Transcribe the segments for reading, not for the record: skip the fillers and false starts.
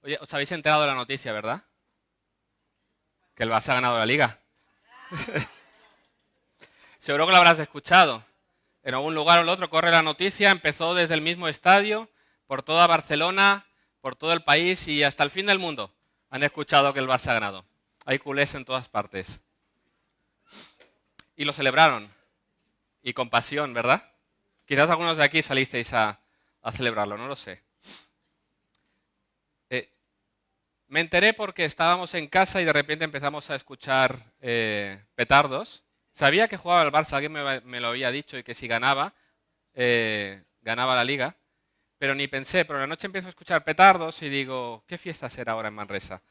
Oye, os habéis enterado de la noticia, ¿verdad? Que el Barça ha ganado la Liga. Seguro que lo habrás escuchado. En algún lugar o el otro corre la noticia, empezó desde el mismo estadio, por toda Barcelona, por todo el país y hasta el fin del mundo han escuchado que el Barça ha ganado. Hay culés en todas partes. Y lo celebraron. Y con pasión, ¿verdad? Quizás algunos de aquí salisteis a celebrarlo, no lo sé. Me enteré porque estábamos en casa y de repente empezamos a escuchar petardos. Sabía que jugaba el Barça, alguien me lo había dicho y que si ganaba, ganaba la Liga. Pero ni pensé, pero la noche empiezo a escuchar petardos y digo, ¿qué fiesta será ahora en Manresa?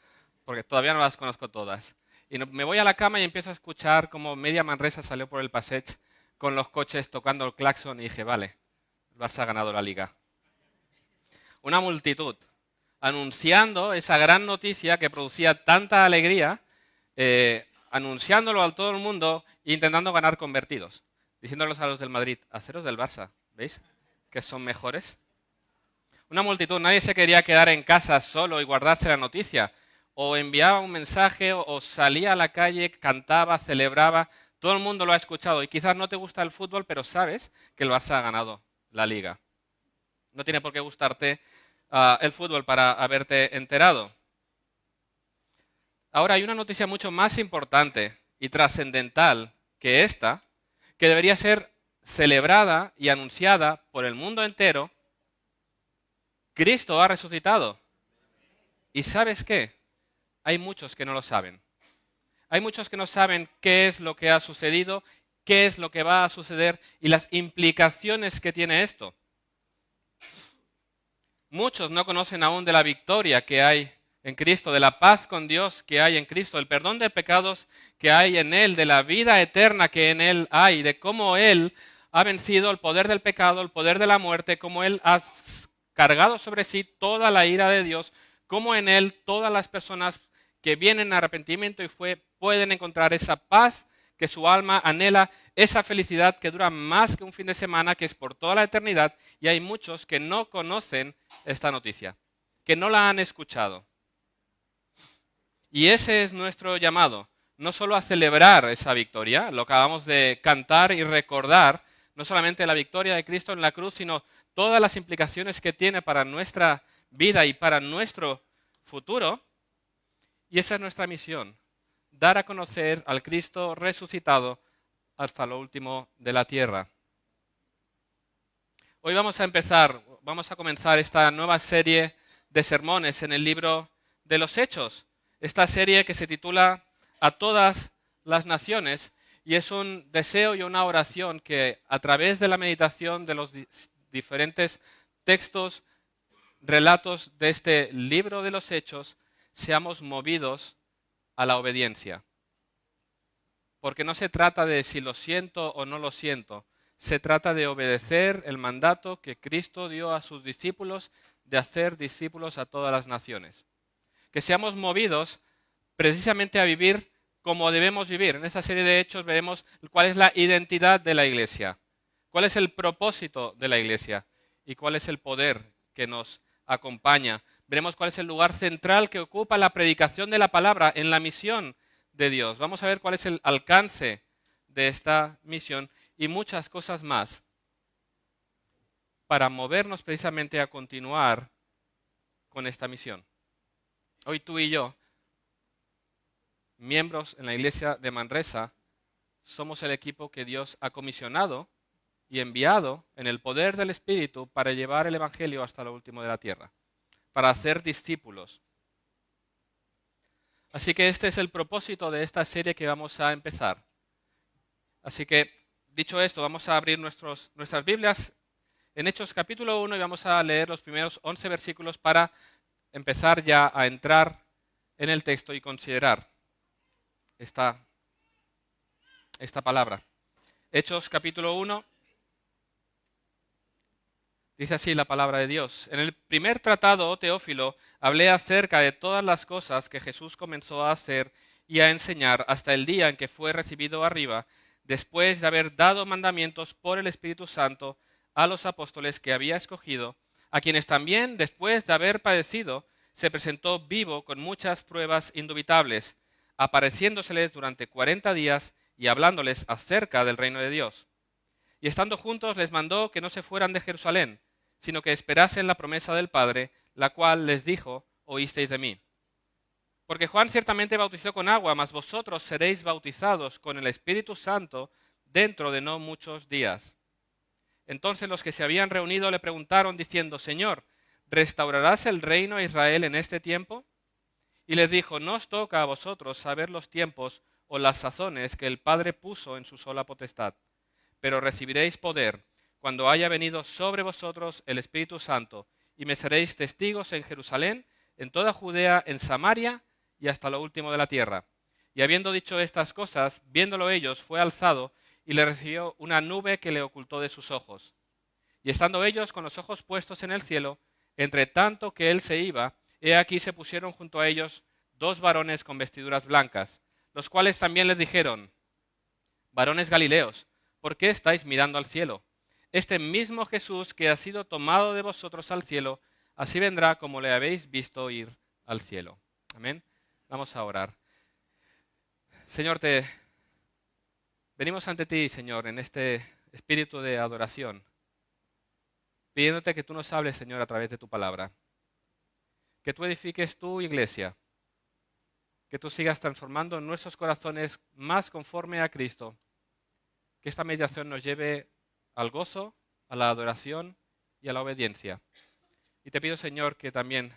Porque todavía no las conozco todas. Y me voy a la cama y empiezo a escuchar como media Manresa salió por el passeig con los coches tocando el claxon y dije, vale, el Barça ha ganado la Liga. Una multitud anunciando esa gran noticia que producía tanta alegría, anunciándolo a todo el mundo e intentando ganar convertidos. Diciéndolos a los del Madrid, haceros del Barça, ¿veis? Que son mejores. Una multitud, nadie se quería quedar en casa solo y guardarse la noticia. O enviaba un mensaje, o salía a la calle, cantaba, celebraba. Todo el mundo lo ha escuchado. Y quizás no te gusta el fútbol, pero sabes que el Barça ha ganado la Liga. No tiene por qué gustarte el fútbol para haberte enterado. Ahora hay una noticia mucho más importante y trascendental que esta, que debería ser celebrada y anunciada por el mundo entero. Cristo ha resucitado. ¿Y sabes qué? Hay muchos que no lo saben. Hay muchos que no saben qué es lo que ha sucedido, qué es lo que va a suceder y las implicaciones que tiene esto. Muchos no conocen aún de la victoria que hay en Cristo, de la paz con Dios que hay en Cristo, el perdón de pecados que hay en Él, de la vida eterna que en Él hay, de cómo Él ha vencido el poder del pecado, el poder de la muerte, cómo Él ha cargado sobre sí toda la ira de Dios, cómo en Él todas las personas que vienen a arrepentimiento y pueden encontrar esa paz que su alma anhela, esa felicidad que dura más que un fin de semana, que es por toda la eternidad, y hay muchos que no conocen esta noticia, que no la han escuchado. Y ese es nuestro llamado, no solo a celebrar esa victoria, lo acabamos de cantar y recordar, no solamente la victoria de Cristo en la cruz, sino todas las implicaciones que tiene para nuestra vida y para nuestro futuro. Y esa es nuestra misión, dar a conocer al Cristo resucitado hasta lo último de la tierra. Hoy vamos a comenzar esta nueva serie de sermones en el libro de los Hechos. Esta serie que se titula A todas las naciones y es un deseo y una oración que a través de la meditación de los diferentes textos, relatos de este libro de los Hechos, seamos movidos a la obediencia. Porque no se trata de si lo siento o no lo siento, se trata de obedecer el mandato que Cristo dio a sus discípulos de hacer discípulos a todas las naciones. Que seamos movidos precisamente a vivir como debemos vivir. En esta serie de hechos veremos cuál es la identidad de la iglesia, cuál es el propósito de la iglesia y cuál es el poder que nos acompaña. Veremos cuál es el lugar central que ocupa la predicación de la palabra en la misión de Dios. Vamos a ver cuál es el alcance de esta misión y muchas cosas más para movernos precisamente a continuar con esta misión. Hoy tú y yo, miembros en la iglesia de Manresa, somos el equipo que Dios ha comisionado y enviado en el poder del Espíritu para llevar el Evangelio hasta lo último de la tierra, para hacer discípulos. Así que este es el propósito de esta serie que vamos a empezar. Así que, dicho esto, vamos a abrir nuestras Biblias en Hechos capítulo 1 y vamos a leer los primeros 11 versículos para empezar ya a entrar en el texto y considerar esta palabra. Hechos capítulo 1, dice así la palabra de Dios. En el primer tratado, oh Teófilo, hablé acerca de todas las cosas que Jesús comenzó a hacer y a enseñar hasta el día en que fue recibido arriba, después de haber dado mandamientos por el Espíritu Santo a los apóstoles que había escogido, a quienes también, después de haber padecido, se presentó vivo con muchas pruebas indubitables, apareciéndoseles durante 40 días y hablándoles acerca del reino de Dios. Y estando juntos les mandó que no se fueran de Jerusalén, sino que esperasen la promesa del Padre, la cual les dijo: oísteis de mí. Porque Juan ciertamente bautizó con agua, mas vosotros seréis bautizados con el Espíritu Santo dentro de no muchos días. Entonces los que se habían reunido le preguntaron diciendo: Señor, ¿restaurarás el reino a Israel en este tiempo? Y les dijo: no os toca a vosotros saber los tiempos o las sazones que el Padre puso en su sola potestad, pero recibiréis poder cuando haya venido sobre vosotros el Espíritu Santo, y me seréis testigos en Jerusalén, en toda Judea, en Samaria y hasta lo último de la tierra. Y habiendo dicho estas cosas, viéndolo ellos, fue alzado y le recibió una nube que le ocultó de sus ojos. Y estando ellos con los ojos puestos en el cielo, entre tanto que él se iba, he aquí se pusieron junto a ellos 2 varones con vestiduras blancas, los cuales también les dijeron: varones Galileos, ¿por qué estáis mirando al cielo? Este mismo Jesús que ha sido tomado de vosotros al cielo, así vendrá como le habéis visto ir al cielo. Amén. Vamos a orar. Señor, venimos ante ti, Señor, en este espíritu de adoración, pidiéndote que tú nos hables, Señor, a través de tu palabra. Que tú edifiques tu iglesia. Que tú sigas transformando nuestros corazones más conforme a Cristo. Que esta meditación nos lleve al gozo, a la adoración y a la obediencia. Y te pido, Señor, que también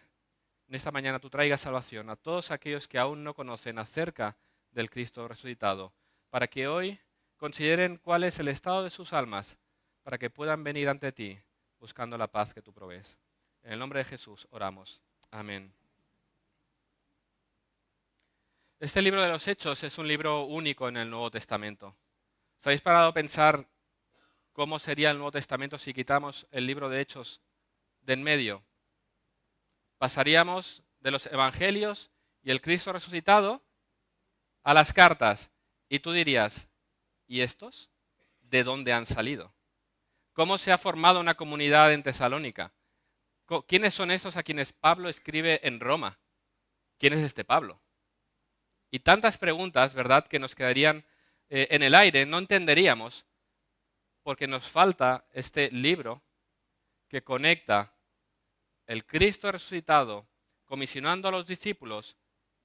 en esta mañana tú traigas salvación a todos aquellos que aún no conocen acerca del Cristo resucitado, para que hoy consideren cuál es el estado de sus almas, para que puedan venir ante ti buscando la paz que tú provees. En el nombre de Jesús oramos. Amén. Este libro de los Hechos es un libro único en el Nuevo Testamento. ¿Os habéis parado a pensar cómo sería el Nuevo Testamento si quitamos el libro de Hechos de en medio? Pasaríamos de los Evangelios y el Cristo resucitado a las cartas. Y tú dirías: ¿y estos? ¿De dónde han salido? ¿Cómo se ha formado una comunidad en Tesalónica? ¿Quiénes son estos a quienes Pablo escribe en Roma? ¿Quién es este Pablo? Y tantas preguntas, ¿verdad?, que nos quedarían en el aire, no entenderíamos, porque nos falta este libro que conecta el Cristo resucitado, comisionando a los discípulos,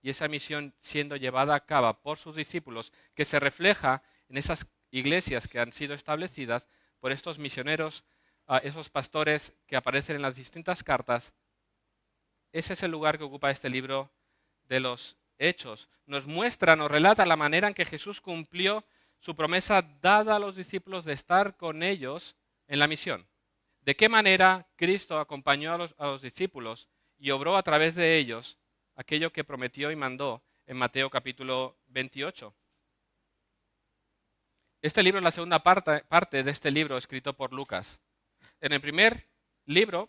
y esa misión siendo llevada a cabo por sus discípulos, que se refleja en esas iglesias que han sido establecidas por estos misioneros, esos pastores que aparecen en las distintas cartas. Ese es el lugar que ocupa este libro de los Hechos. Nos muestra, nos relata la manera en que Jesús cumplió su promesa dada a los discípulos de estar con ellos en la misión. De qué manera Cristo acompañó a los discípulos y obró a través de ellos aquello que prometió y mandó en Mateo capítulo 28. Este libro es la segunda parte de este libro escrito por Lucas. En el primer libro,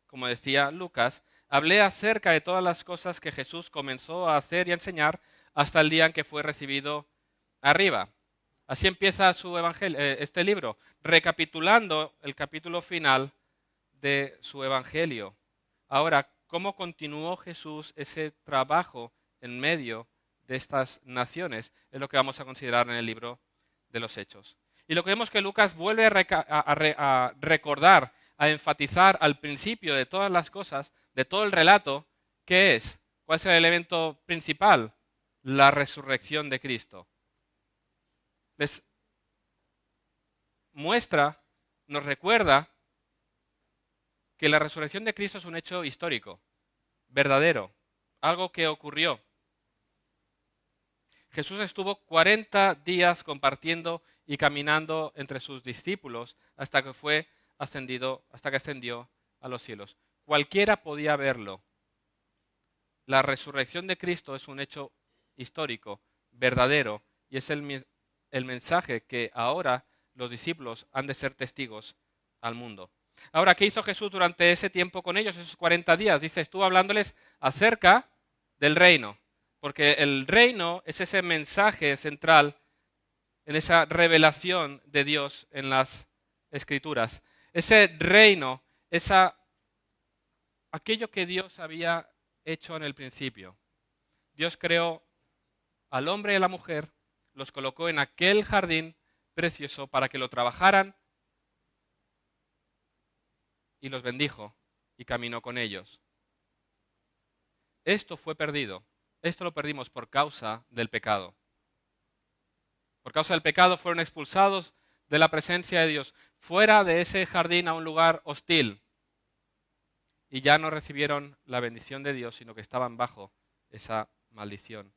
como decía Lucas, hablé acerca de todas las cosas que Jesús comenzó a hacer y a enseñar hasta el día en que fue recibido arriba. Así empieza su evangelio, este libro, recapitulando el capítulo final de su evangelio. Ahora, ¿cómo continuó Jesús ese trabajo en medio de estas naciones? Es lo que vamos a considerar en el libro de los Hechos. Y lo que vemos que Lucas vuelve a recordar, a enfatizar al principio de todas las cosas, de todo el relato, ¿qué es? ¿Cuál es el elemento principal? La resurrección de Cristo. Les muestra, nos recuerda que la resurrección de Cristo es un hecho histórico, verdadero, algo que ocurrió. Jesús estuvo 40 días compartiendo y caminando entre sus discípulos hasta que ascendió a los cielos. Cualquiera podía verlo. La resurrección de Cristo es un hecho histórico, verdadero, y es el mensaje que ahora los discípulos han de ser testigos al mundo. Ahora, ¿qué hizo Jesús durante ese tiempo con ellos, esos 40 días? Dice, estuvo hablándoles acerca del reino, porque el reino es ese mensaje central en esa revelación de Dios en las Escrituras. Ese reino, aquello que Dios había hecho en el principio. Dios creó al hombre y a la mujer, los colocó en aquel jardín precioso para que lo trabajaran y los bendijo y caminó con ellos. Esto fue perdido. Esto lo perdimos por causa del pecado. Por causa del pecado fueron expulsados de la presencia de Dios, fuera de ese jardín a un lugar hostil. Y ya no recibieron la bendición de Dios, sino que estaban bajo esa maldición.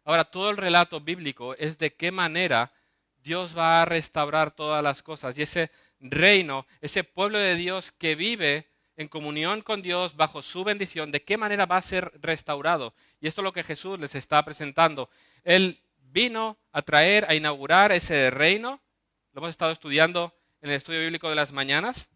Ahora, todo el relato bíblico es de qué manera Dios va a restaurar todas las cosas. Y ese reino, ese pueblo de Dios que vive en comunión con Dios bajo su bendición, de qué manera va a ser restaurado. Y esto es lo que Jesús les está presentando. Él vino a traer, a inaugurar ese reino. Lo hemos estado estudiando en el estudio bíblico de las mañanas.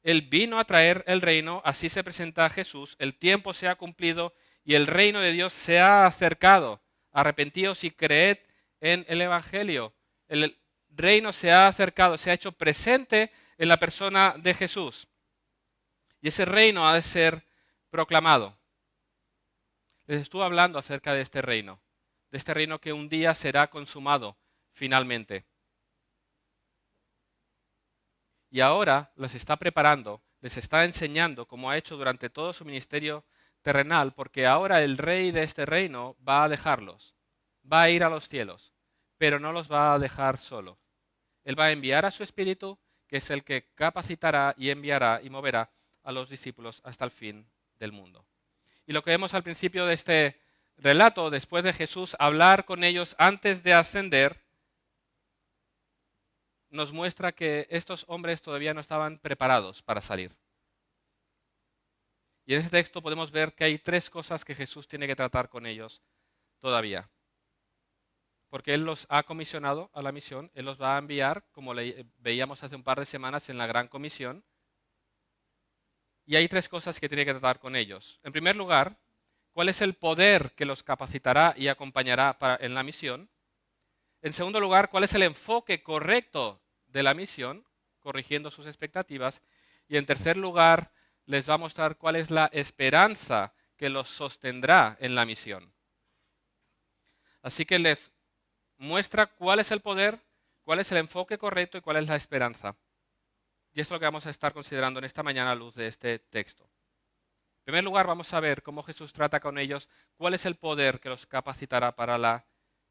Él vino a traer el reino, así se presenta Jesús, el tiempo se ha cumplido y el reino de Dios se ha acercado. Arrepentíos y creed en el Evangelio. El reino se ha acercado, se ha hecho presente en la persona de Jesús. Y ese reino ha de ser proclamado. Les estuve hablando acerca de este reino que un día será consumado finalmente. Y ahora los está preparando, les está enseñando, como ha hecho durante todo su ministerio terrenal, porque ahora el rey de este reino va a dejarlos, va a ir a los cielos, pero no los va a dejar solos. Él va a enviar a su Espíritu, que es el que capacitará y enviará y moverá a los discípulos hasta el fin del mundo. Y lo que vemos al principio de este relato, después de Jesús hablar con ellos antes de ascender, nos muestra que estos hombres todavía no estaban preparados para salir. Y en ese texto podemos ver que hay tres cosas que Jesús tiene que tratar con ellos todavía. Porque Él los ha comisionado a la misión, Él los va a enviar, como veíamos hace un par de semanas en la Gran Comisión. Y hay tres cosas que tiene que tratar con ellos. En primer lugar, ¿cuál es el poder que los capacitará y acompañará en la misión? En segundo lugar, ¿cuál es el enfoque correcto de la misión, corrigiendo sus expectativas? Y en tercer lugar, les va a mostrar cuál es la esperanza que los sostendrá en la misión. Así que les muestra cuál es el poder, cuál es el enfoque correcto y cuál es la esperanza. Y esto es lo que vamos a estar considerando en esta mañana a luz de este texto. En primer lugar, vamos a ver cómo Jesús trata con ellos, cuál es el poder que los capacitará para la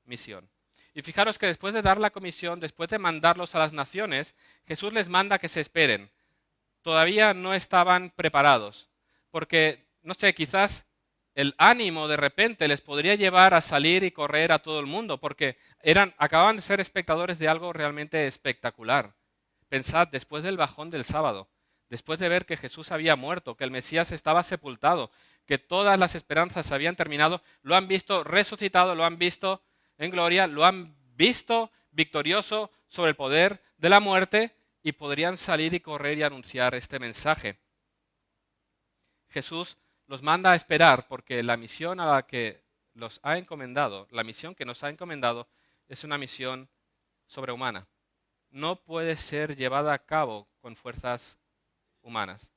misión. Y fijaros que después de dar la comisión, después de mandarlos a las naciones, Jesús les manda que se esperen. Todavía no estaban preparados, porque, no sé, quizás el ánimo de repente les podría llevar a salir y correr a todo el mundo, porque acababan de ser espectadores de algo realmente espectacular. Pensad, después del bajón del sábado, después de ver que Jesús había muerto, que el Mesías estaba sepultado, que todas las esperanzas habían terminado, lo han visto resucitado, lo han visto en gloria, lo han visto victorioso sobre el poder de la muerte y podrían salir y correr y anunciar este mensaje. Jesús los manda a esperar porque la misión a la que los ha encomendado, la misión que nos ha encomendado, es una misión sobrehumana. No puede ser llevada a cabo con fuerzas humanas.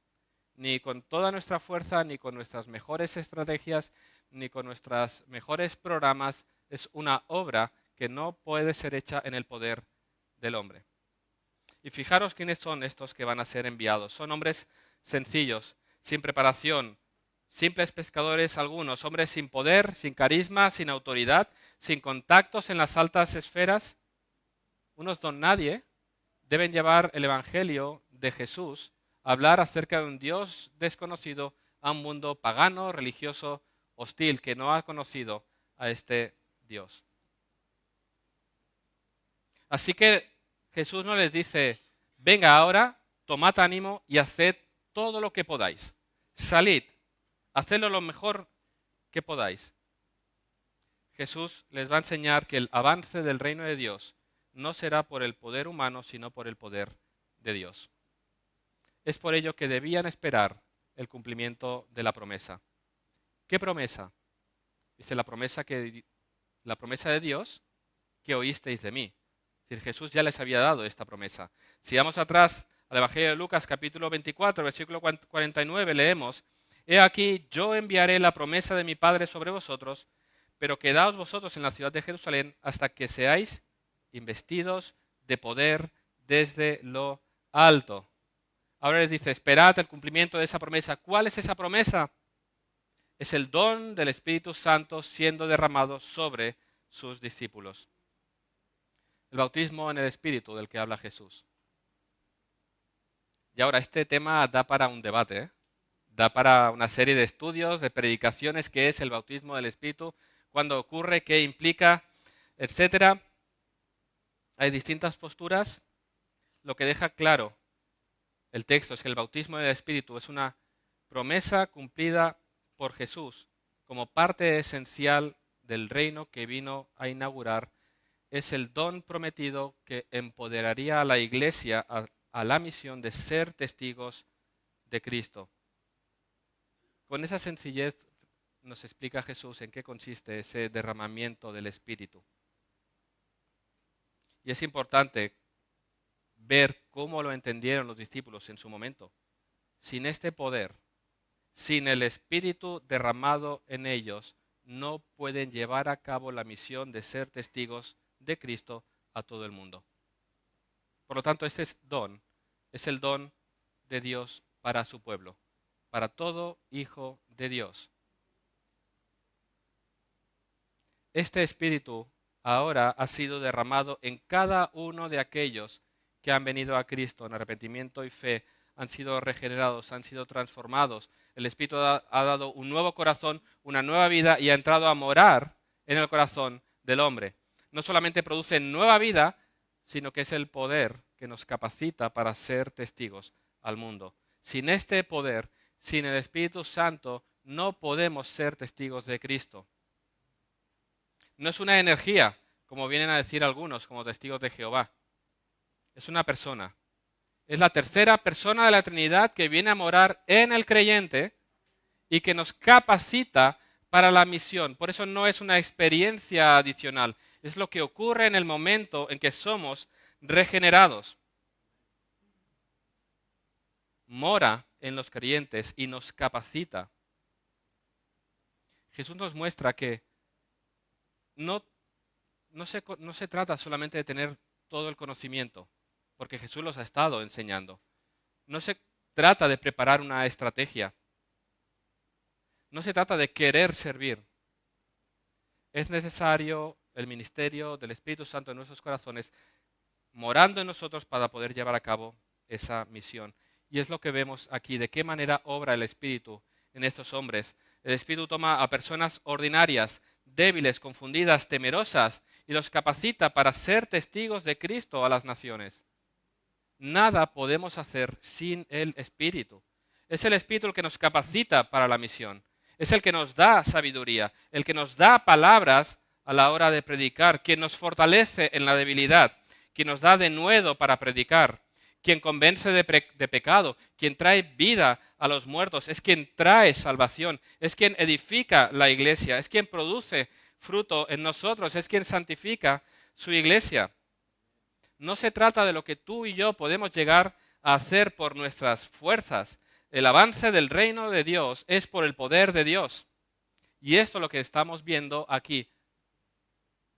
Ni con toda nuestra fuerza, ni con nuestras mejores estrategias, ni con nuestros mejores programas. Es una obra que no puede ser hecha en el poder del hombre. Y fijaros quiénes son estos que van a ser enviados. Son hombres sencillos, sin preparación, simples pescadores algunos, hombres sin poder, sin carisma, sin autoridad, sin contactos en las altas esferas. Unos don nadie deben llevar el Evangelio de Jesús, hablar acerca de un Dios desconocido a un mundo pagano, religioso, hostil, que no ha conocido a este Dios. Así que Jesús no les dice, venga ahora, tomad ánimo y haced todo lo que podáis. Salid, hacedlo lo mejor que podáis. Jesús les va a enseñar que el avance del reino de Dios no será por el poder humano, sino por el poder de Dios. Es por ello que debían esperar el cumplimiento de la promesa. ¿Qué promesa? Dice la promesa de Dios que oísteis de mí. Es decir, Jesús ya les había dado esta promesa. Si vamos atrás al Evangelio de Lucas capítulo 24, versículo 49, leemos, He aquí, yo enviaré la promesa de mi Padre sobre vosotros, pero quedaos vosotros en la ciudad de Jerusalén hasta que seáis investidos de poder desde lo alto. Ahora les dice, esperad el cumplimiento de esa promesa. ¿Cuál es esa promesa? Es el don del Espíritu Santo siendo derramado sobre sus discípulos. El bautismo en el Espíritu del que habla Jesús. Y ahora este tema da para un debate, ¿eh? Da para una serie de estudios, de predicaciones, qué es el bautismo del Espíritu, cuándo ocurre, qué implica, etcétera. Hay distintas posturas. Lo que deja claro el texto es que el bautismo del Espíritu es una promesa cumplida por Jesús como parte esencial del reino que vino a inaugurar. Es el don prometido que empoderaría a la Iglesia a la misión de ser testigos de Cristo. Con esa sencillez nos explica Jesús en qué consiste ese derramamiento del Espíritu. Y es importante ver cómo lo entendieron los discípulos en su momento. Sin este poder, sin el Espíritu derramado en ellos, no pueden llevar a cabo la misión de ser testigos de Cristo a todo el mundo. Por lo tanto, este don es el don de Dios para su pueblo, para todo hijo de Dios. Este Espíritu ahora ha sido derramado en cada uno de aquellos que han venido a Cristo en arrepentimiento y fe, han sido regenerados, han sido transformados. El Espíritu ha dado un nuevo corazón, una nueva vida y ha entrado a morar en el corazón del hombre. No solamente produce nueva vida, sino que es el poder que nos capacita para ser testigos al mundo. Sin este poder, sin el Espíritu Santo, no podemos ser testigos de Cristo. No es una energía, como vienen a decir algunos, como testigos de Jehová. Es una persona. Es la tercera persona de la Trinidad que viene a morar en el creyente y que nos capacita para la misión. Por eso no es una experiencia adicional. Es lo que ocurre en el momento en que somos regenerados. Mora en los creyentes y nos capacita. Jesús nos muestra que no se trata solamente de tener todo el conocimiento, porque Jesús los ha estado enseñando. No se trata de preparar una estrategia. No se trata de querer servir. Es necesario el ministerio del Espíritu Santo en nuestros corazones, morando en nosotros para poder llevar a cabo esa misión. Y es lo que vemos aquí, de qué manera obra el Espíritu en estos hombres. El Espíritu toma a personas ordinarias, débiles, confundidas, temerosas, y los capacita para ser testigos de Cristo a las naciones. Nada podemos hacer sin el Espíritu. Es el Espíritu el que nos capacita para la misión. Es el que nos da sabiduría, el que nos da palabras a la hora de predicar, quien nos fortalece en la debilidad, quien nos da denuedo para predicar, quien convence de pecado, quien trae vida a los muertos, es quien trae salvación, es quien edifica la iglesia, es quien produce fruto en nosotros, es quien santifica su iglesia. No se trata de lo que tú y yo podemos llegar a hacer por nuestras fuerzas. El avance del reino de Dios es por el poder de Dios. Y esto es lo que estamos viendo aquí.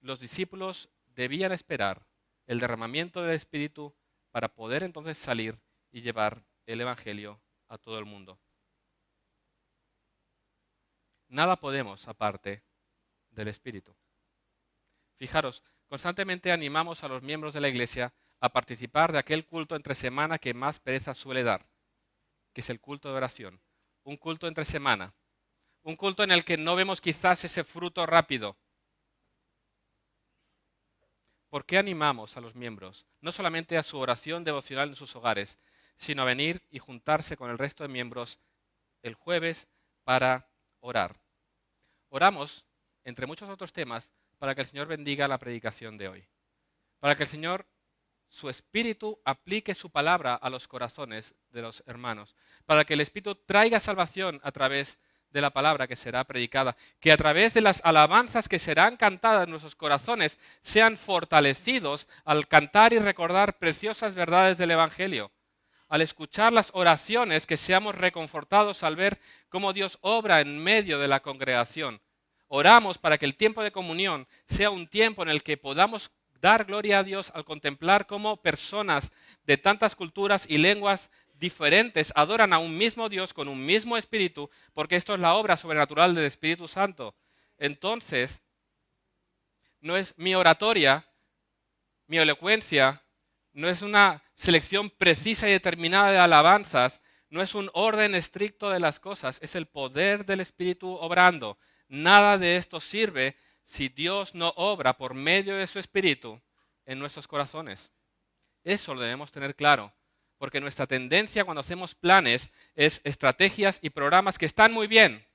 Los discípulos debían esperar el derramamiento del Espíritu para poder entonces salir y llevar el Evangelio a todo el mundo. Nada podemos aparte del Espíritu. Fijaros, constantemente animamos a los miembros de la Iglesia a participar de aquel culto entre semana que más pereza suele dar, que es el culto de oración. Un culto entre semana. Un culto en el que no vemos quizás ese fruto rápido. ¿Por qué animamos a los miembros, no solamente a su oración devocional en sus hogares, sino a venir y juntarse con el resto de miembros el jueves para orar? Oramos, entre muchos otros temas, para que el Señor bendiga la predicación de hoy. Para que el Señor, su Espíritu, aplique su palabra a los corazones de los hermanos. Para que el Espíritu traiga salvación a través de la palabra que será predicada. Que a través de las alabanzas que serán cantadas en nuestros corazones sean fortalecidos al cantar y recordar preciosas verdades del Evangelio. al escuchar las oraciones, que seamos reconfortados al ver cómo Dios obra en medio de la congregación. Oramos para que el tiempo de comunión sea un tiempo en el que podamos dar gloria a Dios al contemplar cómo personas de tantas culturas y lenguas diferentes adoran a un mismo Dios con un mismo espíritu, porque esto es la obra sobrenatural del Espíritu Santo. Entonces, no es mi oratoria, mi elocuencia, no es una selección precisa y determinada de alabanzas, no es un orden estricto de las cosas, es el poder del Espíritu obrando. Nada de esto sirve si Dios no obra por medio de su Espíritu en nuestros corazones. Eso lo debemos tener claro, porque nuestra tendencia cuando hacemos planes es estrategias y programas que están muy bien,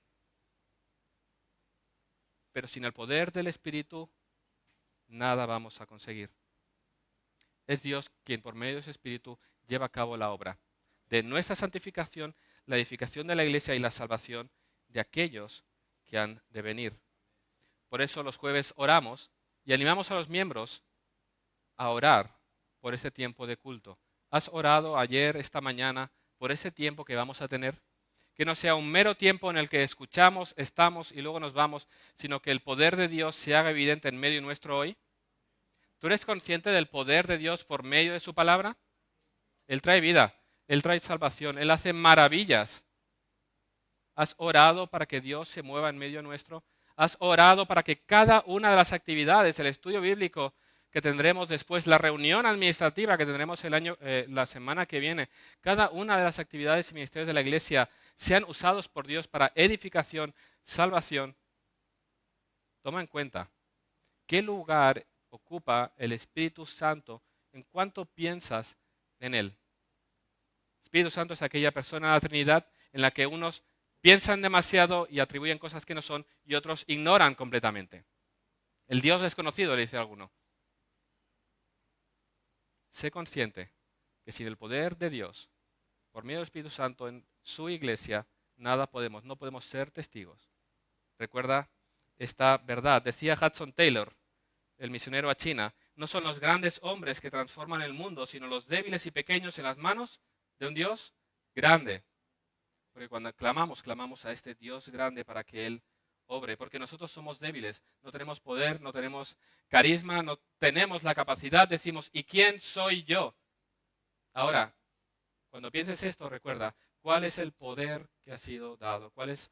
pero sin el poder del Espíritu nada vamos a conseguir. Es Dios quien por medio de su Espíritu lleva a cabo la obra de nuestra santificación, la edificación de la iglesia y la salvación de aquellos que han de venir. Por eso los jueves oramos y animamos a los miembros a orar por ese tiempo de culto. ¿Has orado ayer, esta mañana, por ese tiempo que vamos a tener? Que no sea un mero tiempo en el que escuchamos, estamos y luego nos vamos, sino que el poder de Dios se haga evidente en medio nuestro hoy. ¿Tú eres consciente del poder de Dios por medio de su palabra? Él trae vida, Él trae salvación, Él hace maravillas. ¿Has orado para que Dios se mueva en medio nuestro? ¿Has orado para que cada una de las actividades, el estudio bíblico que tendremos después, la reunión administrativa que tendremos la semana que viene, cada una de las actividades y ministerios de la iglesia sean usados por Dios para edificación, salvación? Toma en cuenta qué lugar ocupa el Espíritu Santo en cuanto piensas en Él. El Espíritu Santo es aquella persona de la Trinidad en la que unos piensan demasiado y atribuyen cosas que no son y otros ignoran completamente. El Dios desconocido, le dice alguno. Sé consciente que sin el poder de Dios, por medio del Espíritu Santo en su iglesia, nada podemos, no podemos ser testigos. Recuerda esta verdad. Decía Hudson Taylor, el misionero a China, no son los grandes hombres que transforman el mundo, sino los débiles y pequeños en las manos de un Dios grande. Porque cuando clamamos a este Dios grande para que Él obre, porque nosotros somos débiles, no tenemos poder, no tenemos carisma, no tenemos la capacidad, decimos, ¿y quién soy yo? Ahora, cuando pienses esto, recuerda, ¿cuál es el poder que ha sido dado? ¿Cuál es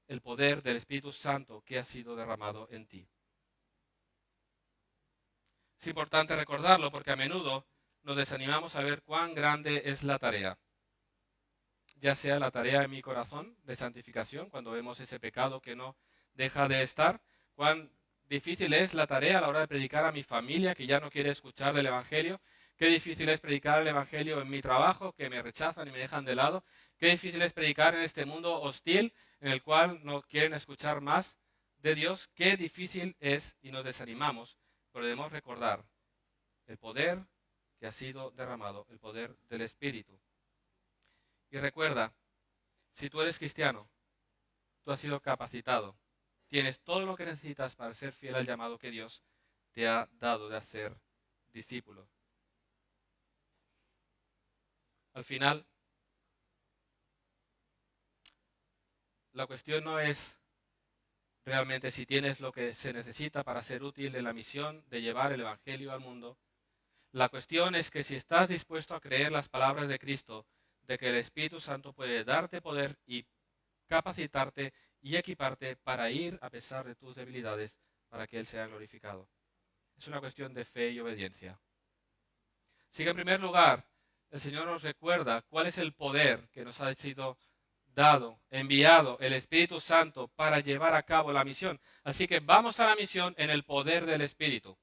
el poder del Espíritu Santo que ha sido derramado en ti? Es importante recordarlo porque a menudo nos desanimamos a ver cuán grande es la tarea. Ya sea la tarea de mi corazón de santificación, cuando vemos ese pecado que no deja de estar, cuán difícil es la tarea a la hora de predicar a mi familia que ya no quiere escuchar del Evangelio, qué difícil es predicar el Evangelio en mi trabajo, que me rechazan y me dejan de lado, qué difícil es predicar en este mundo hostil en el cual no quieren escuchar más de Dios, qué difícil es y nos desanimamos, pero debemos recordar el poder que ha sido derramado, el poder del Espíritu. Y recuerda, si tú eres cristiano, tú has sido capacitado, tienes todo lo que necesitas para ser fiel al llamado que Dios te ha dado de hacer discípulo. Al final, la cuestión no es realmente si tienes lo que se necesita para ser útil en la misión de llevar el Evangelio al mundo. La cuestión es que si estás dispuesto a creer las palabras de Cristo, de que el Espíritu Santo puede darte poder y capacitarte y equiparte para ir a pesar de tus debilidades para que Él sea glorificado. Es una cuestión de fe y obediencia. Así que en primer lugar, el Señor nos recuerda cuál es el poder que nos ha sido dado, enviado el Espíritu Santo para llevar a cabo la misión. Así que vamos a la misión en el poder del Espíritu.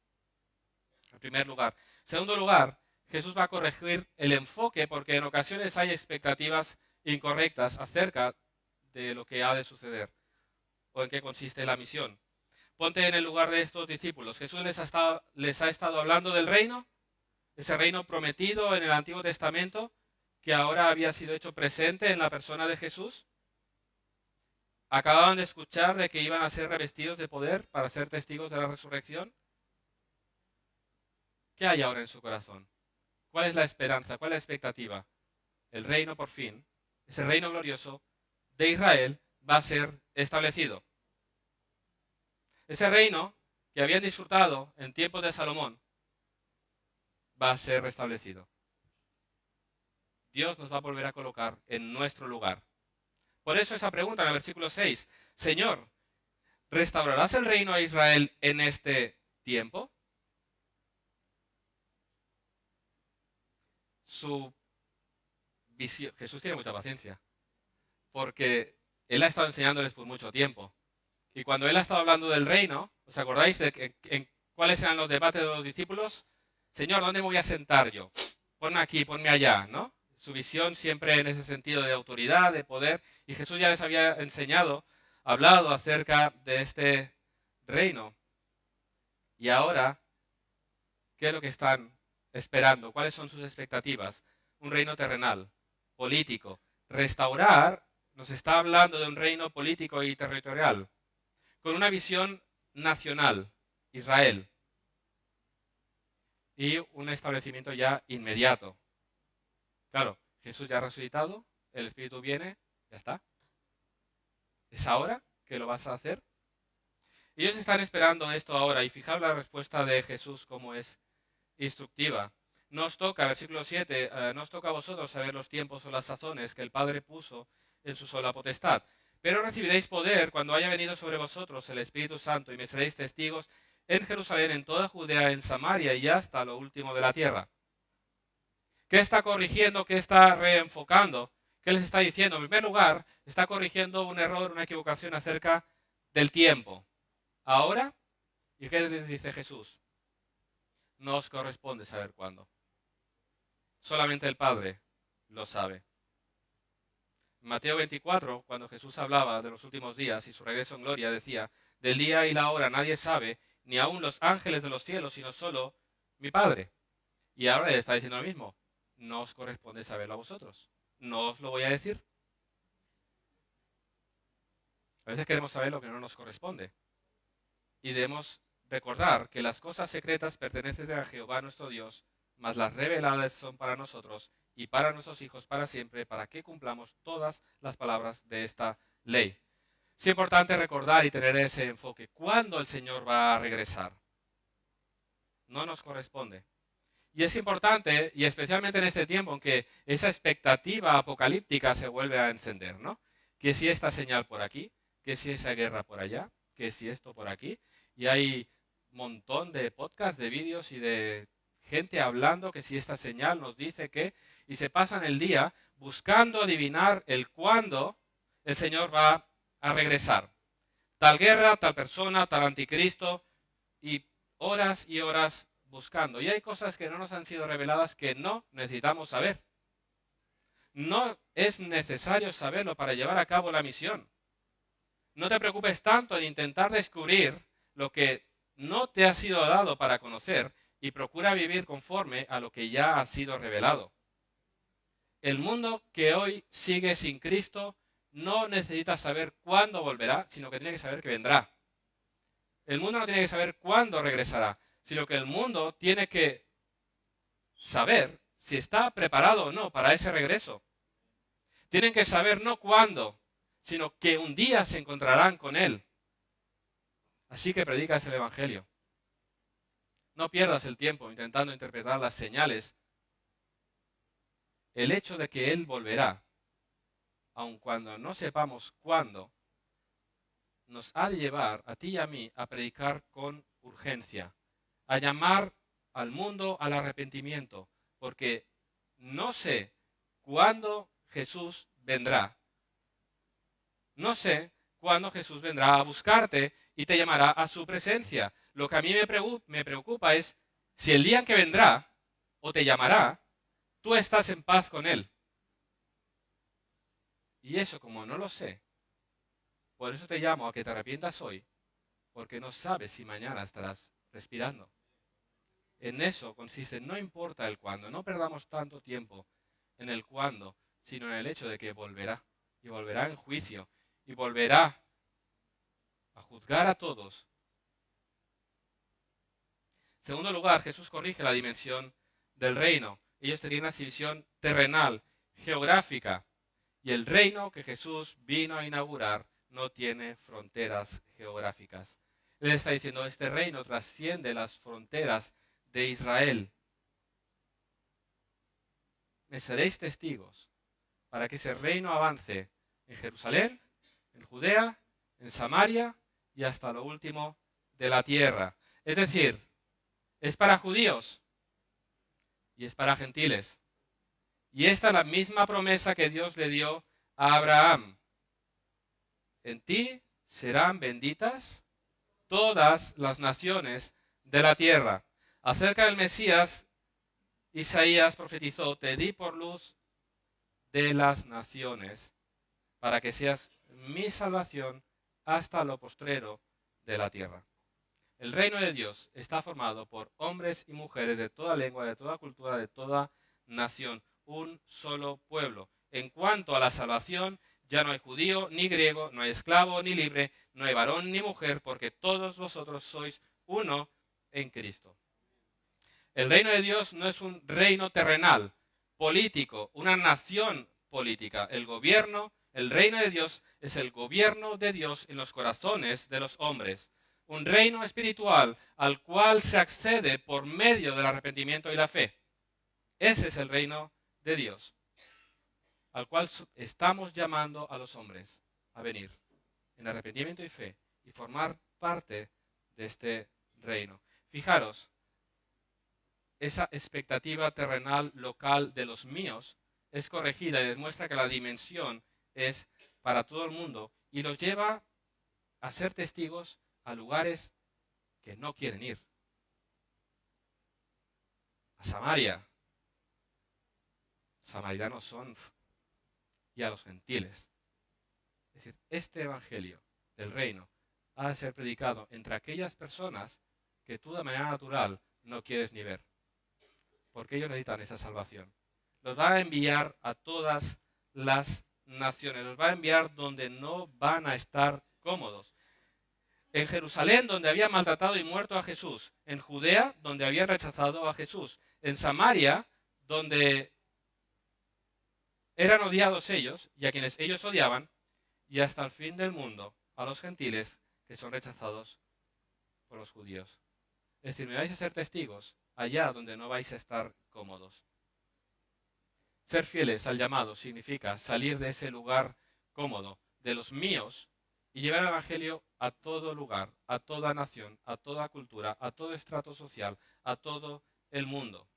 En primer lugar. En segundo lugar, Jesús va a corregir el enfoque porque en ocasiones hay expectativas incorrectas acerca de lo que ha de suceder o en qué consiste la misión. Ponte en el lugar de estos discípulos. Jesús les ha estado hablando del reino, ese reino prometido en el Antiguo Testamento, que ahora había sido hecho presente en la persona de Jesús. Acababan de escuchar de que iban a ser revestidos de poder para ser testigos de la resurrección. ¿Qué hay ahora en su corazón? ¿Cuál es la esperanza? ¿Cuál es la expectativa? El reino por fin, ese reino glorioso de Israel va a ser establecido. Ese reino que habían disfrutado en tiempos de Salomón va a ser restablecido. Dios nos va a volver a colocar en nuestro lugar. Por eso esa pregunta en el versículo 6, Señor, ¿restaurarás el reino a Israel en este tiempo? Su visión, Jesús tiene mucha paciencia, porque Él ha estado enseñándoles por mucho tiempo. Y cuando Él ha estado hablando del reino, ¿os acordáis de cuáles eran los debates de los discípulos? Señor, ¿dónde me voy a sentar yo? Ponme aquí, ponme allá, ¿no? Su visión siempre en ese sentido de autoridad, de poder. Y Jesús ya les había enseñado, hablado acerca de este reino. Y ahora, ¿qué es lo que están esperando? ¿Cuáles son sus expectativas? Un reino terrenal, político. Restaurar nos está hablando de un reino político y territorial, con una visión nacional, Israel, y un establecimiento ya inmediato. Claro, Jesús ya ha resucitado, el Espíritu viene, ya está. ¿Es ahora que lo vas a hacer? Ellos están esperando esto ahora y fijaos la respuesta de Jesús como es instructiva. Nos toca, versículo 7, nos toca a vosotros saber los tiempos o las sazones que el Padre puso en su sola potestad. Pero recibiréis poder cuando haya venido sobre vosotros el Espíritu Santo y me seréis testigos en Jerusalén, en toda Judea, en Samaria y hasta lo último de la tierra. ¿Qué está corrigiendo? ¿Qué está reenfocando? ¿Qué les está diciendo? En primer lugar, está corrigiendo un error, una equivocación acerca del tiempo. Ahora, ¿y qué les dice Jesús? No os corresponde saber cuándo. Solamente el Padre lo sabe. En Mateo 24, cuando Jesús hablaba de los últimos días y su regreso en gloria, decía, del día y la hora nadie sabe, ni aun los ángeles de los cielos, sino solo mi Padre. Y ahora le está diciendo lo mismo, no os corresponde saberlo a vosotros. No os lo voy a decir. A veces queremos saber lo que no nos corresponde. Y debemos recordar que las cosas secretas pertenecen a Jehová nuestro Dios, mas las reveladas son para nosotros y para nuestros hijos para siempre, para que cumplamos todas las palabras de esta ley. Es importante recordar y tener ese enfoque. ¿Cuándo el Señor va a regresar? No nos corresponde. Y es importante, y especialmente en este tiempo, en que esa expectativa apocalíptica se vuelve a encender, ¿no? Que si esta señal por aquí, que si esa guerra por allá, que si esto por aquí. Y hay un montón de podcasts, de vídeos y de gente hablando que si esta señal nos dice que, y se pasan el día buscando adivinar el cuándo el Señor va a regresar. Tal guerra, tal persona, tal anticristo, y horas buscando. Y hay cosas que no nos han sido reveladas que no necesitamos saber. No es necesario saberlo para llevar a cabo la misión. No te preocupes tanto en intentar descubrir lo que no te ha sido dado para conocer y procura vivir conforme a lo que ya ha sido revelado. El mundo que hoy sigue sin Cristo no necesita saber cuándo volverá, sino que tiene que saber que vendrá. El mundo no tiene que saber cuándo regresará, sino que el mundo tiene que saber si está preparado o no para ese regreso. Tienen que saber no cuándo, sino que un día se encontrarán con Él. Así que predicas el Evangelio. No pierdas el tiempo intentando interpretar las señales. El hecho de que Él volverá, aun cuando no sepamos cuándo, nos ha de llevar a ti y a mí a predicar con urgencia, a llamar al mundo al arrepentimiento, porque no sé cuándo Jesús vendrá. No sé cuándo Jesús vendrá a buscarte y te llamará a su presencia. Lo que a mí me preocupa es si el día en que vendrá o te llamará, tú estás en paz con Él. Y eso, como no lo sé, por eso te llamo a que te arrepientas hoy, porque no sabes si mañana estarás respirando. En eso consiste, no importa el cuándo, no perdamos tanto tiempo en el cuándo, sino en el hecho de que volverá, y volverá en juicio, y volverá a juzgar a todos. En segundo lugar, Jesús corrige la dimensión del reino. Ellos tenían una visión terrenal, geográfica. Y el reino que Jesús vino a inaugurar no tiene fronteras geográficas. Él está diciendo, este reino trasciende las fronteras de Israel. Me seréis testigos para que ese reino avance en Jerusalén, en Judea, en Samaria y hasta lo último de la tierra. Es decir, es para judíos y es para gentiles. Y esta es la misma promesa que Dios le dio a Abraham. En ti serán benditas todas las naciones de la tierra. Acerca del Mesías, Isaías profetizó, te di por luz de las naciones, para que seas mi salvación hasta lo postrero de la tierra. El reino de Dios está formado por hombres y mujeres de toda lengua, de toda cultura, de toda nación, un solo pueblo. En cuanto a la salvación, ya no hay judío ni griego, no hay esclavo ni libre, no hay varón ni mujer, porque todos vosotros sois uno en Cristo. El reino de Dios no es un reino terrenal, político, una nación política. El gobierno, el reino de Dios es el gobierno de Dios en los corazones de los hombres. Un reino espiritual al cual se accede por medio del arrepentimiento y la fe. Ese es el reino de Dios, al cual estamos llamando a los hombres a venir en arrepentimiento y fe y formar parte de este reino. Fijaros, esa expectativa terrenal local de los míos es corregida y demuestra que la dimensión es para todo el mundo y los lleva a ser testigos a lugares que no quieren ir. A Samaria. Samaritanos son, y a los gentiles. Es decir, este evangelio del reino ha de ser predicado entre aquellas personas que tú de manera natural no quieres ni ver, porque ellos necesitan esa salvación. Los va a enviar a todas las naciones, los va a enviar donde no van a estar cómodos. En Jerusalén, donde habían maltratado y muerto a Jesús. En Judea, donde habían rechazado a Jesús. En Samaria, donde eran odiados ellos y a quienes ellos odiaban. Y hasta el fin del mundo, a los gentiles que son rechazados por los judíos. Es decir, me vais a ser testigos allá donde no vais a estar cómodos. Ser fieles al llamado significa salir de ese lugar cómodo, de los míos, y llevar el evangelio a todo lugar, a toda nación, a toda cultura, a todo estrato social, a todo el mundo.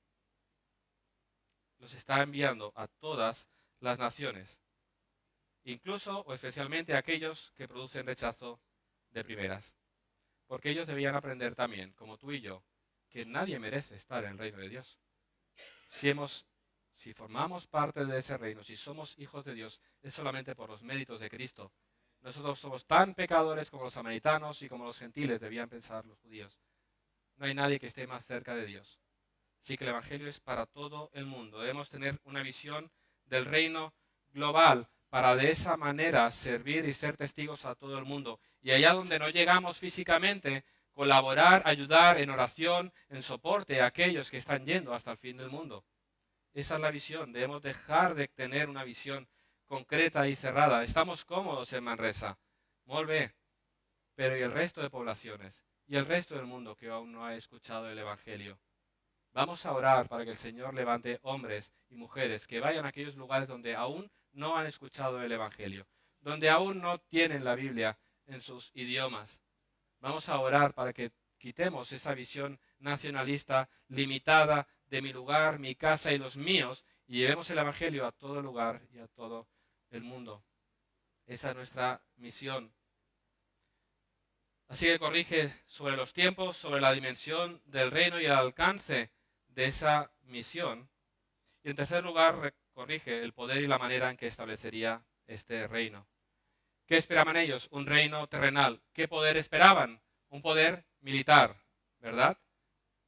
Los está enviando a todas las naciones, incluso o especialmente a aquellos que producen rechazo de primeras. Porque ellos debían aprender también, como tú y yo, que nadie merece estar en el reino de Dios. Si formamos parte de ese reino, si somos hijos de Dios, es solamente por los méritos de Cristo. Nosotros somos tan pecadores como los samaritanos y como los gentiles, debían pensar los judíos. No hay nadie que esté más cerca de Dios. Así que el Evangelio es para todo el mundo. Debemos tener una visión del reino global para de esa manera servir y ser testigos a todo el mundo. Y allá donde no llegamos físicamente, colaborar, ayudar en oración, en soporte a aquellos que están yendo hasta el fin del mundo. Esa es la visión. Debemos dejar de tener una visión concreta y cerrada. Estamos cómodos en Manresa. Molt bé. Pero ¿y el resto de poblaciones? ¿Y el resto del mundo que aún no ha escuchado el Evangelio? Vamos a orar para que el Señor levante hombres y mujeres que vayan a aquellos lugares donde aún no han escuchado el Evangelio, donde aún no tienen la Biblia en sus idiomas. Vamos a orar para que quitemos esa visión nacionalista limitada de mi lugar, mi casa y los míos y llevemos el Evangelio a todo lugar y a todo el mundo. Esa es nuestra misión. Así que corrige sobre los tiempos, sobre la dimensión del reino y el alcance de esa misión. Y en tercer lugar, corrige el poder y la manera en que establecería este reino. ¿Qué esperaban ellos? Un reino terrenal. ¿Qué poder esperaban? Un poder militar, ¿verdad?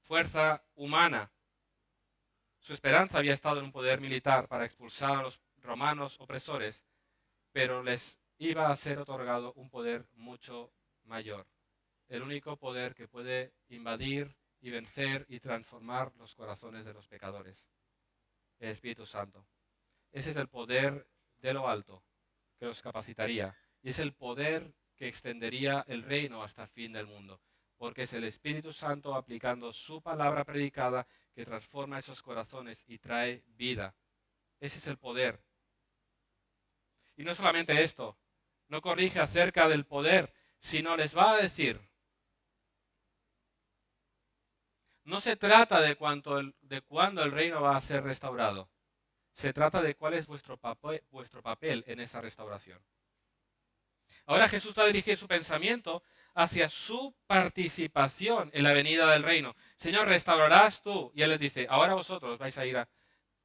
Fuerza humana. Su esperanza había estado en un poder militar para expulsar a los romanos opresores, pero les iba a ser otorgado un poder mucho mayor. El único poder que puede invadir y vencer y transformar los corazones de los pecadores. el Espíritu Santo. Ese es el poder de lo alto que los capacitaría. Y es el poder que extendería el reino hasta el fin del mundo. Porque es el Espíritu Santo aplicando su palabra predicada que transforma esos corazones y trae vida. Ese es el poder. Y no solamente esto, no corrige acerca del poder, sino les va a decir, no se trata de cuándo el reino va a ser restaurado. Se trata de cuál es vuestro papel en esa restauración. Ahora Jesús va a dirigir su pensamiento hacia su participación en la venida del reino. Señor, restaurarás tú. Y Él les dice, ahora vosotros vais a ir a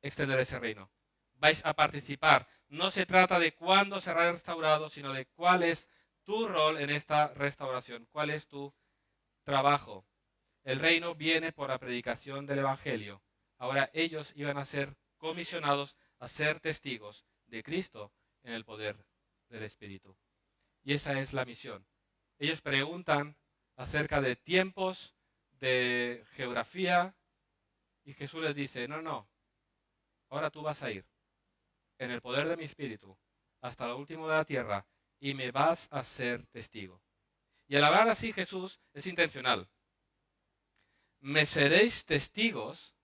extender ese reino. Vais a participar. No se trata de cuándo será restaurado, sino de cuál es tu rol en esta restauración. ¿Cuál es tu trabajo? El reino viene por la predicación del Evangelio. Ahora ellos iban a ser comisionados a ser testigos de Cristo en el poder del Espíritu. Y esa es la misión. Ellos preguntan acerca de tiempos, de geografía, y Jesús les dice, no, ahora tú vas a ir en el poder de mi Espíritu hasta lo último de la tierra y me vas a ser testigo. Y al hablar así Jesús es intencional. Me seréis testigos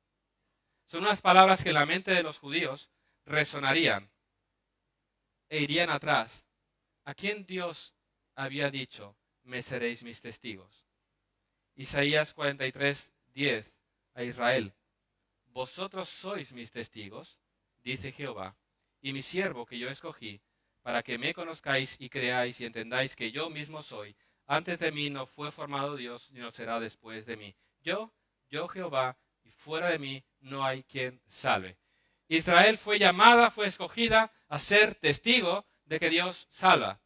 son unas palabras que en la mente de los judíos resonarían e irían atrás. ¿A quién Dios había dicho, me seréis mis testigos? Isaías 43:10 a Israel. Vosotros sois mis testigos, dice Jehová, y mi siervo que yo escogí, para que me conozcáis y creáis y entendáis que yo mismo soy. Antes de mí no fue formado Dios, ni lo será después de mí. Yo Jehová, y fuera de mí no hay quien salve. Israel fue llamada, fue escogida a ser testigo de que Dios salva.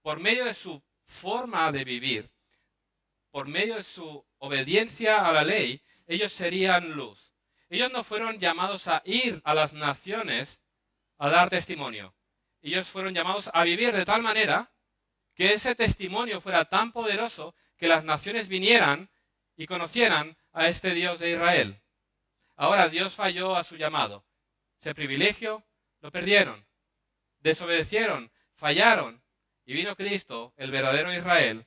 Por medio de su forma de vivir, por medio de su obediencia a la ley, ellos serían luz. Ellos no fueron llamados a ir a las naciones a dar testimonio. Ellos fueron llamados a vivir de tal manera que ese testimonio fuera tan poderoso que las naciones vinieran y conocieran a este Dios de Israel. Ahora Dios falló a su llamado. Ese privilegio lo perdieron. Desobedecieron, fallaron. Y vino Cristo, el verdadero Israel,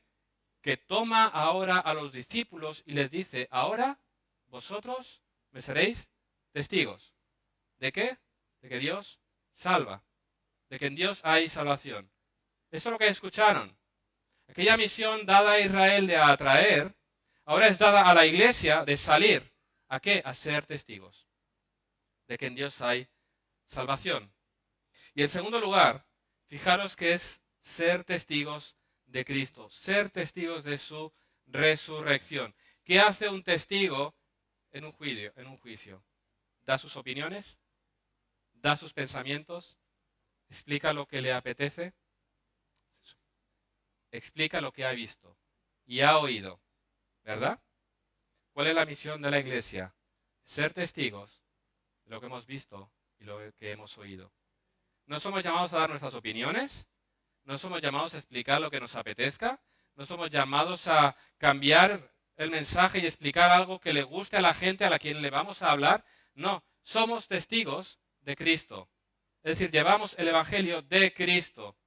que toma ahora a los discípulos y les dice, ahora vosotros me seréis testigos. ¿De qué? De que Dios salva. De que en Dios hay salvación. Eso es lo que escucharon. Aquella misión dada a Israel de atraer, ahora es dada a la iglesia de salir. ¿A qué? A ser testigos. De que en Dios hay salvación. Y en segundo lugar, fijaros que es ser testigos de Cristo, ser testigos de su resurrección. ¿Qué hace un testigo en un juicio? ¿Da sus opiniones? ¿Da sus pensamientos? ¿Explica lo que le apetece? Explica lo que ha visto y ha oído, ¿verdad? ¿Cuál es la misión de la iglesia? Ser testigos de lo que hemos visto y lo que hemos oído. No somos llamados a dar nuestras opiniones, no somos llamados a explicar lo que nos apetezca, no somos llamados a cambiar el mensaje y explicar algo que le guste a la gente a la quien le vamos a hablar. No, somos testigos de Cristo. Es decir, llevamos el Evangelio de Cristo.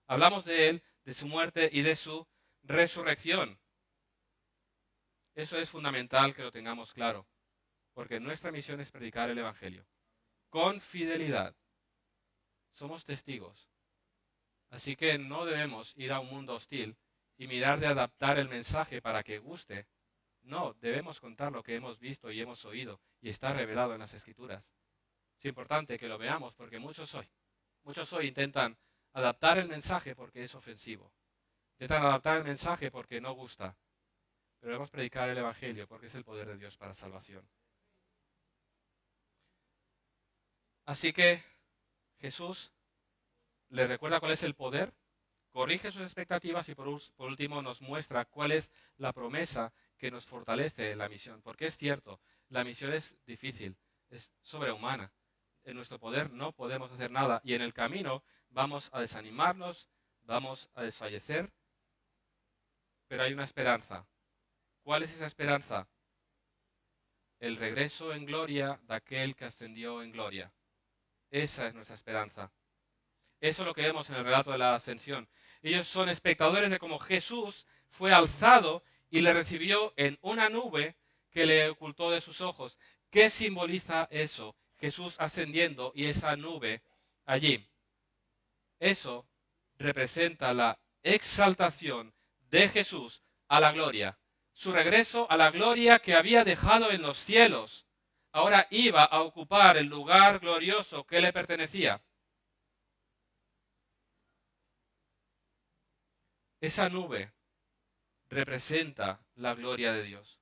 Hablamos de Él, de su muerte y de su resurrección. Eso es fundamental que lo tengamos claro, porque nuestra misión es predicar el Evangelio con fidelidad. Somos testigos. Así que no debemos ir a un mundo hostil y mirar de adaptar el mensaje para que guste. No, debemos contar lo que hemos visto y hemos oído y está revelado en las Escrituras. Es importante que lo veamos porque muchos hoy intentan adaptar el mensaje porque es ofensivo. Intentan adaptar el mensaje porque no gusta. Pero debemos predicar el Evangelio porque es el poder de Dios para salvación. Así que Jesús le recuerda cuál es el poder, corrige sus expectativas y por último nos muestra cuál es la promesa que nos fortalece en la misión. Porque es cierto, la misión es difícil, es sobrehumana. En nuestro poder no podemos hacer nada y en el camino vamos a desanimarnos, vamos a desfallecer, pero hay una esperanza. ¿Cuál es esa esperanza? el regreso en gloria de aquel que ascendió en gloria. Esa es nuestra esperanza. Eso es lo que vemos en el relato de la ascensión. Ellos son espectadores de cómo Jesús fue alzado y le recibió en una nube que le ocultó de sus ojos. ¿Qué simboliza eso? Jesús ascendiendo y esa nube allí. Eso representa la exaltación de Jesús a la gloria. Su regreso a la gloria que había dejado en los cielos. Ahora iba a ocupar el lugar glorioso que le pertenecía. Esa nube representa la gloria de Dios.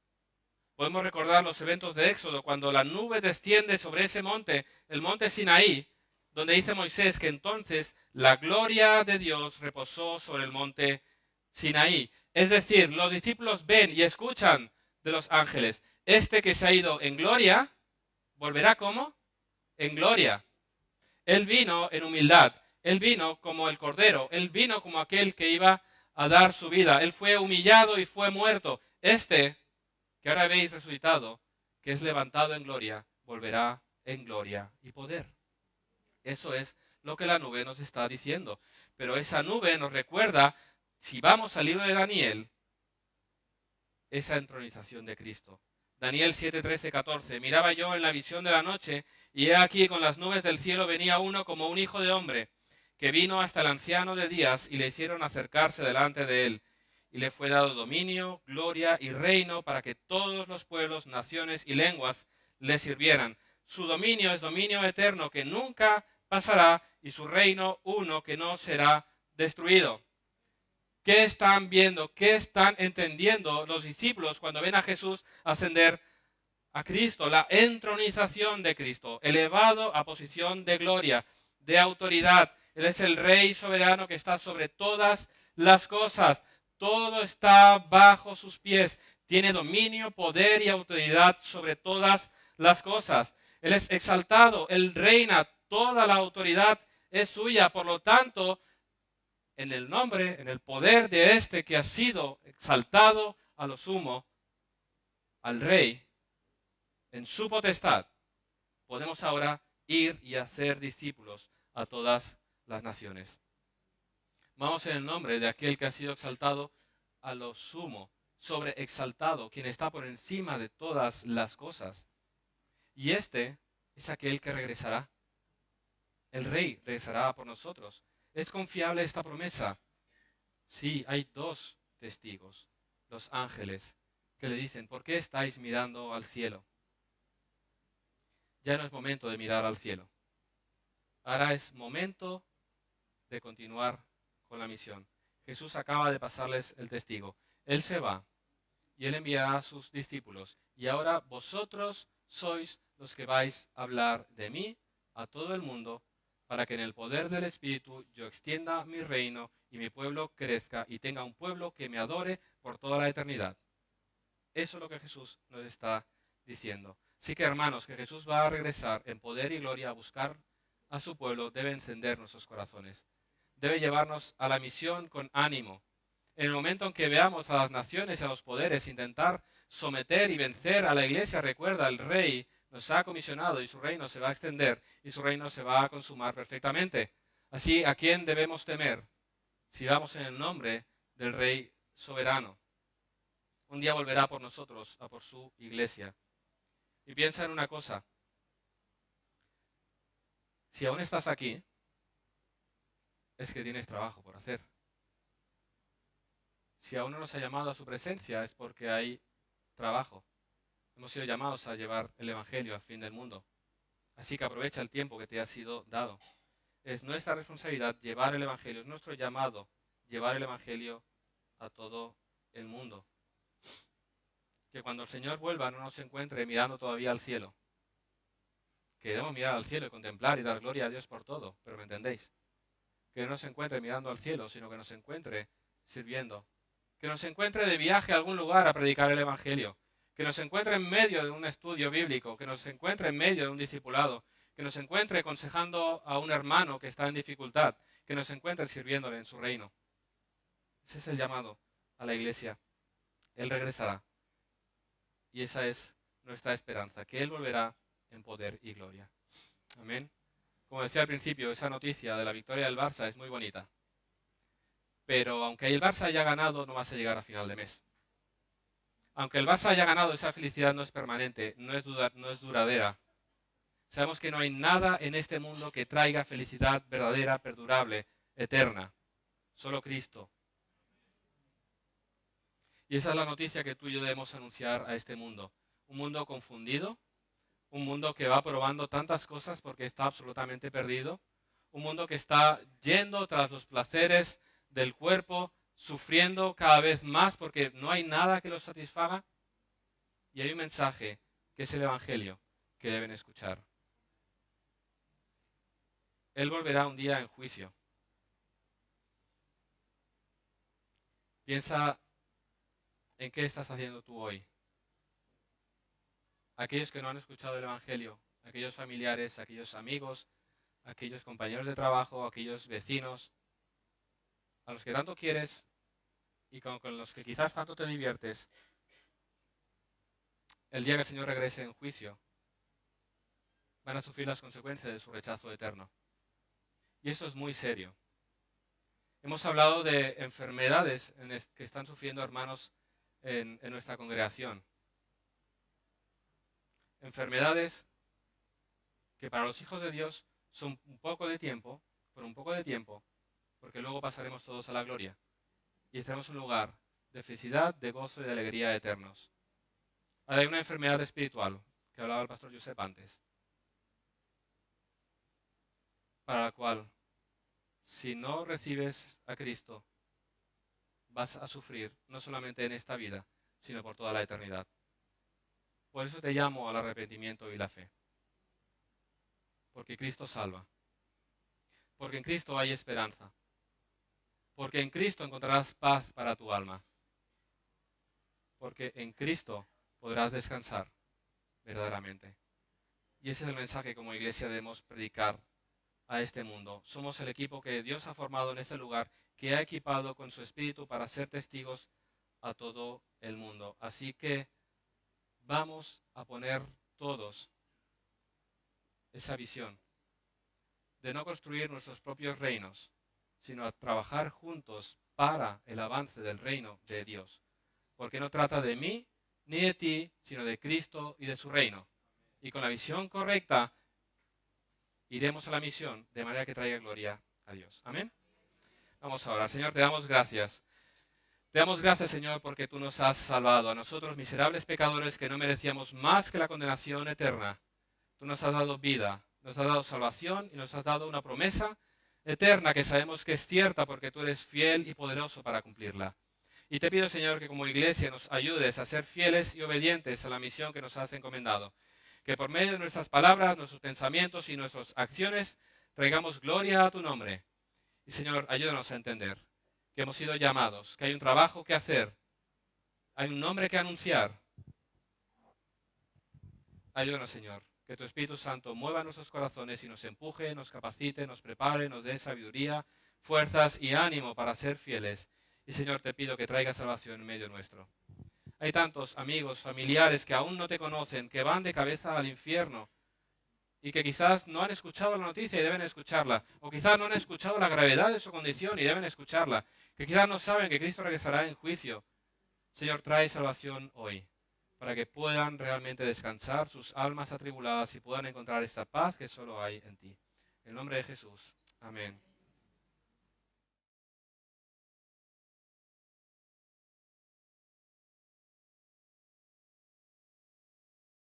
Podemos recordar los eventos de Éxodo, cuando la nube desciende sobre ese monte, el monte Sinaí, donde dice Moisés que entonces la gloria de Dios reposó sobre el monte Sinaí. Es decir, los discípulos ven y escuchan de los ángeles. Este que se ha ido en gloria, ¿volverá cómo? En gloria. Él vino en humildad. Él vino como el Cordero. Él vino como aquel que iba a dar su vida. Él fue humillado y fue muerto. Este que ahora habéis resucitado, que es levantado en gloria, volverá en gloria y poder. Eso es lo que la nube nos está diciendo. Pero esa nube nos recuerda, si vamos al libro de Daniel, esa entronización de Cristo. Daniel 7, 13, 14. Miraba yo en la visión de la noche, y he aquí con las nubes del cielo venía uno como un hijo de hombre, que vino hasta el anciano de días, y le hicieron acercarse delante de él. Y le fue dado dominio, gloria y reino para que todos los pueblos, naciones y lenguas le sirvieran. Su dominio es dominio eterno que nunca pasará, y su reino uno que no será destruido. ¿Qué están viendo? ¿Qué están entendiendo los discípulos cuando ven a Jesús ascender a Cristo? La entronización de Cristo, elevado a posición de gloria, de autoridad. Él es el Rey soberano que está sobre todas las cosas. Todo está bajo sus pies. Tiene dominio, poder y autoridad sobre todas las cosas. Él es exaltado, Él reina, toda la autoridad es suya. Por lo tanto, en el nombre, en el poder de este que ha sido exaltado a lo sumo, al Rey, en su potestad, podemos ahora ir y hacer discípulos a todas las naciones. Vamos en el nombre de aquel que ha sido exaltado a lo sumo, sobre exaltado, quien está por encima de todas las cosas. Y este es aquel que regresará. El Rey regresará por nosotros. ¿Es confiable esta promesa? Sí, hay dos testigos, los ángeles, que le dicen, ¿por qué estáis mirando al cielo? Ya no es momento de mirar al cielo. Ahora es momento de continuar con la misión. Jesús acaba de pasarles el testigo. Él se va y Él enviará a sus discípulos. Y ahora vosotros sois los que vais a hablar de mí a todo el mundo, para que en el poder del Espíritu yo extienda mi reino y mi pueblo crezca y tenga un pueblo que me adore por toda la eternidad. Eso es lo que Jesús nos está diciendo. Así que hermanos, que Jesús va a regresar en poder y gloria a buscar a su pueblo, debe encender nuestros corazones. Debe llevarnos a la misión con ánimo. En el momento en que veamos a las naciones y a los poderes intentar someter y vencer a la iglesia, recuerda, el Rey nos ha comisionado y su reino se va a extender y su reino se va a consumar perfectamente. Así, ¿a quién debemos temer? Si vamos en el nombre del Rey soberano. Un día volverá por nosotros, a por su iglesia. Y piensa en una cosa. Si aún estás aquí, es que tienes trabajo por hacer. Si aún no nos ha llamado a su presencia, es porque hay trabajo. Hemos sido llamados a llevar el Evangelio al fin del mundo. Así que aprovecha el tiempo que te ha sido dado. Es nuestra responsabilidad llevar el Evangelio, es nuestro llamado llevar el Evangelio a todo el mundo. Que cuando el Señor vuelva no nos encuentre mirando todavía al cielo. Que debemos mirar al cielo y contemplar y dar gloria a Dios por todo, pero ¿me entendéis? Que no nos encuentre mirando al cielo, sino que nos encuentre sirviendo. Que nos encuentre de viaje a algún lugar a predicar el Evangelio. Que nos encuentre en medio de un estudio bíblico, que nos encuentre en medio de un discipulado, que nos encuentre aconsejando a un hermano que está en dificultad, que nos encuentre sirviéndole en su reino. Ese es el llamado a la iglesia. Él regresará. Y esa es nuestra esperanza, que Él volverá en poder y gloria. Amén. Como decía al principio, esa noticia de la victoria del Barça es muy bonita. Pero aunque el Barça haya ganado, no vas a llegar a final de mes. Aunque el Barça haya ganado, esa felicidad no es permanente, no es duradera. Sabemos que no hay nada en este mundo que traiga felicidad verdadera, perdurable, eterna. Solo Cristo. Y esa es la noticia que tú y yo debemos anunciar a este mundo. Un mundo confundido, un mundo que va probando tantas cosas porque está absolutamente perdido, un mundo que está yendo tras los placeres del cuerpo, sufriendo cada vez más porque no hay nada que los satisfaga. Y hay un mensaje que es el Evangelio que deben escuchar. Él volverá un día en juicio. Piensa en qué estás haciendo tú hoy. Aquellos que no han escuchado el Evangelio, aquellos familiares, aquellos amigos, aquellos compañeros de trabajo, aquellos vecinos, a los que tanto quieres y con los que quizás tanto te diviertes, el día que el Señor regrese en juicio, van a sufrir las consecuencias de su rechazo eterno. Y eso es muy serio. Hemos hablado de enfermedades que están sufriendo hermanos en nuestra congregación. Enfermedades que para los hijos de Dios son un poco de tiempo, por un poco de tiempo, porque luego pasaremos todos a la gloria y estaremos en un lugar de felicidad, de gozo y de alegría eternos. Ahora hay una enfermedad espiritual que hablaba el pastor Josep antes, para la cual si no recibes a Cristo vas a sufrir no solamente en esta vida, sino por toda la eternidad. Por eso te llamo al arrepentimiento y la fe. Porque Cristo salva. Porque en Cristo hay esperanza. Porque en Cristo encontrarás paz para tu alma. Porque en Cristo podrás descansar verdaderamente. Y ese es el mensaje que como iglesia debemos predicar a este mundo. Somos el equipo que Dios ha formado en este lugar, que ha equipado con su espíritu para ser testigos a todo el mundo. Así que vamos a poner todos esa visión de no construir nuestros propios reinos, sino a trabajar juntos para el avance del reino de Dios. Porque no trata de mí ni de ti, sino de Cristo y de su reino. Y con la visión correcta, iremos a la misión de manera que traiga gloria a Dios. Amén. Vamos ahora. Señor, te damos gracias. Te damos gracias, Señor, porque tú nos has salvado a nosotros, miserables pecadores que no merecíamos más que la condenación eterna. Tú nos has dado vida, nos has dado salvación y nos has dado una promesa eterna que sabemos que es cierta porque tú eres fiel y poderoso para cumplirla. Y te pido, Señor, que como iglesia nos ayudes a ser fieles y obedientes a la misión que nos has encomendado. Que por medio de nuestras palabras, nuestros pensamientos y nuestras acciones traigamos gloria a tu nombre. Y Señor, ayúdanos a entender que hemos sido llamados, que hay un trabajo que hacer, hay un nombre que anunciar. Ayúdanos, Señor, que tu Espíritu Santo mueva nuestros corazones y nos empuje, nos capacite, nos prepare, nos dé sabiduría, fuerzas y ánimo para ser fieles. Y Señor, te pido que traiga salvación en medio nuestro. Hay tantos amigos, familiares que aún no te conocen, que van de cabeza al infierno y que quizás no han escuchado la noticia y deben escucharla, o quizás no han escuchado la gravedad de su condición y deben escucharla, que quizás no saben que Cristo regresará en juicio. Señor, trae salvación hoy, para que puedan realmente descansar sus almas atribuladas y puedan encontrar esta paz que solo hay en ti. En el nombre de Jesús. Amén.